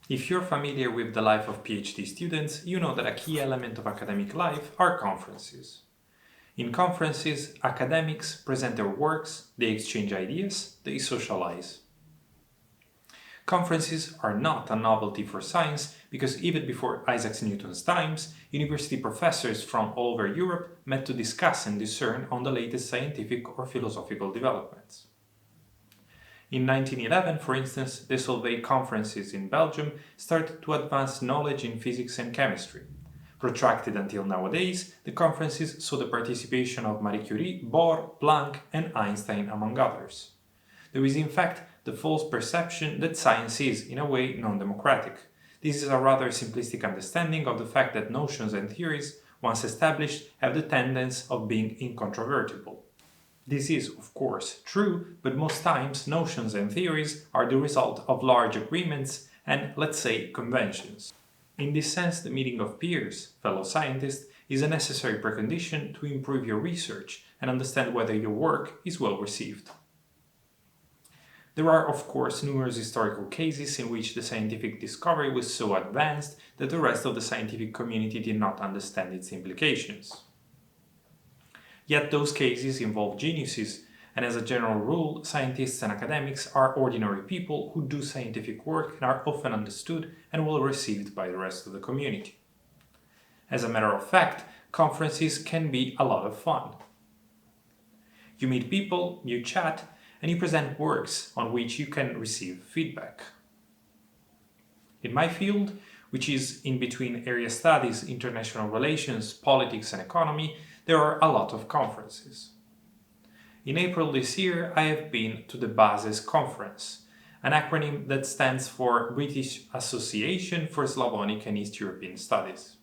If you're familiar with the life of PhD students, you know that a key element of academic life are conferences. In conferences, academics present their works, they exchange ideas, they socialize. Conferences are not a novelty for science because even before Isaac Newton's times, university professors from all over Europe met to discuss and discern on the latest scientific or philosophical developments. In 1911, for instance, the Solvay conferences in Belgium started to advance knowledge in physics and chemistry. Protracted until nowadays, the conferences saw the participation of Marie Curie, Bohr, Planck, and Einstein, among others. There is in fact the false perception that science is, in a way, non-democratic. This is a rather simplistic understanding of the fact that notions and theories, once established, have the tendency of being incontrovertible. This is, of course, true, but most times notions and theories are the result of large agreements and, let's say, conventions. In this sense, the meeting of peers, fellow scientists, is a necessary precondition to improve your research and understand whether your work is well received. There are, of course, numerous historical cases in which the scientific discovery was so advanced that the rest of the scientific community did not understand its implications. Yet those cases involve geniuses, and as a general rule, scientists and academics are ordinary people who do scientific work and are often understood and well received by the rest of the community. As a matter of fact, conferences can be a lot of fun. You meet people, you chat, and you present works on which you can receive feedback. In my field, which is in between area studies, international relations, politics and economy, there are a lot of conferences. In April this year, I have been to the BASES conference, an acronym that stands for British Association for Slavonic and East European Studies.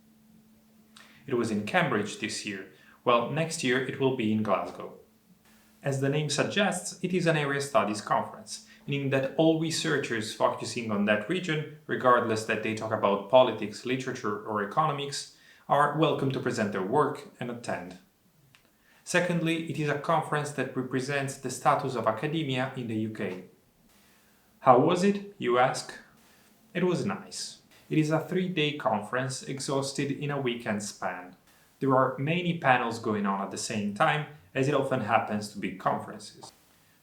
It was in Cambridge this year, while next year it will be in Glasgow. As the name suggests, it is an area studies conference, meaning that all researchers focusing on that region, regardless that they talk about politics, literature or economics, are welcome to present their work and attend. Secondly, it is a conference that represents the status of academia in the UK. How was it, you ask? It was nice. It is a 3-day conference exhausted in a weekend span. There are many panels going on at the same time, as it often happens to big conferences.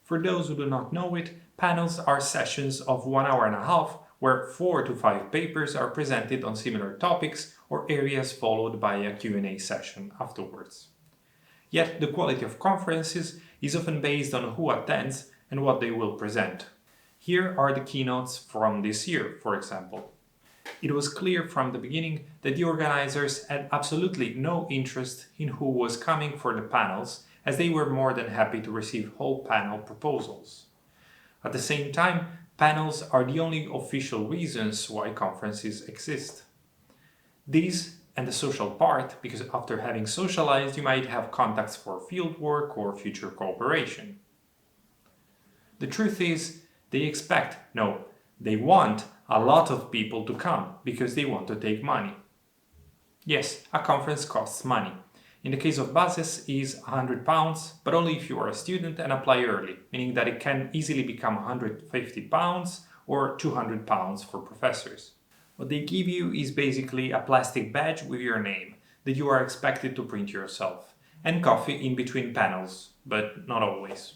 For those who do not know it, panels are sessions of 1 hour and a half where 4 to 5 papers are presented on similar topics or areas followed by a Q&A session afterwards. Yet the quality of conferences is often based on who attends and what they will present. Here are the keynotes from this year, for example. It was clear from the beginning that the organizers had absolutely no interest in who was coming for the panels, as they were more than happy to receive whole panel proposals. At the same time, panels are the only official reasons why conferences exist. These and the social part, because after having socialized, you might have contacts for fieldwork or future cooperation. The truth is, they want a lot of people to come because they want to take money. Yes, a conference costs money. In the case of BASES, is £100, but only if you are a student and apply early, meaning that it can easily become £150 or £200 for professors. What they give you is basically a plastic badge with your name that you are expected to print yourself, and coffee in between panels, but not always.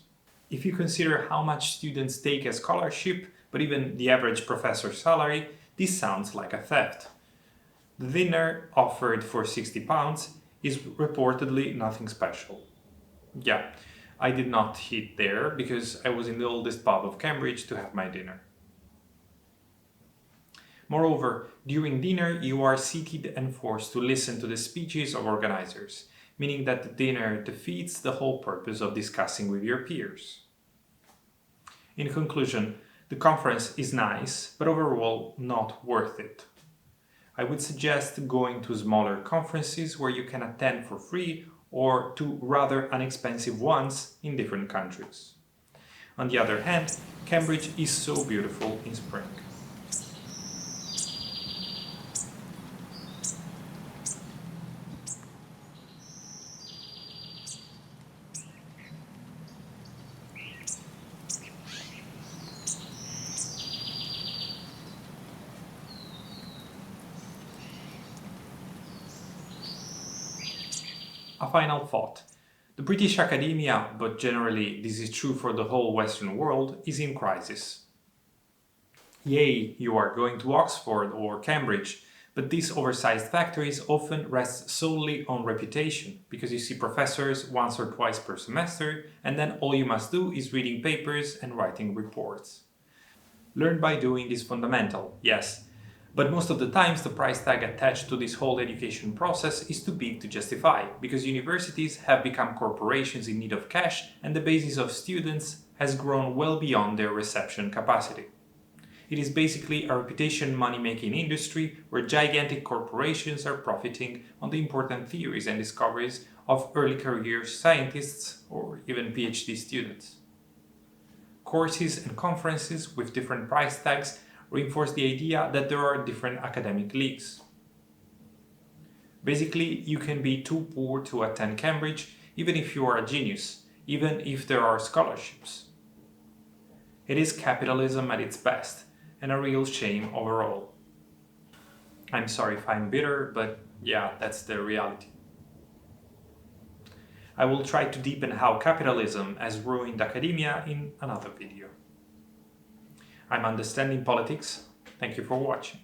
If you consider how much students take as scholarship, but even the average professor's salary, this sounds like a theft. The dinner, offered for £60, is reportedly nothing special. Yeah, I did not eat there because I was in the oldest pub of Cambridge to have my dinner. Moreover, during dinner you are seated and forced to listen to the speeches of organizers, meaning that the dinner defeats the whole purpose of discussing with your peers. In conclusion, the conference is nice, but overall not worth it. I would suggest going to smaller conferences where you can attend for free or to rather inexpensive ones in different countries. On the other hand, Cambridge is so beautiful in spring. A final thought. The British academia, but generally this is true for the whole Western world, is in crisis. Yay, you are going to Oxford or Cambridge, but these oversized factories often rest solely on reputation, because you see professors once or twice per semester, and then all you must do is reading papers and writing reports. Learn by doing is fundamental, yes, but most of the times the price tag attached to this whole education process is too big to justify, because universities have become corporations in need of cash and the basis of students has grown well beyond their reception capacity. It is basically a reputation money-making industry where gigantic corporations are profiting on the important theories and discoveries of early career scientists or even PhD students. Courses and conferences with different price tags reinforce the idea that there are different academic leagues. Basically, you can be too poor to attend Cambridge even if you are a genius, even if there are scholarships. It is capitalism at its best, and a real shame overall. I'm sorry if I'm bitter, but yeah, that's the reality. I will try to deepen how capitalism has ruined academia in another video. I'm Understanding Politics. Thank you for watching.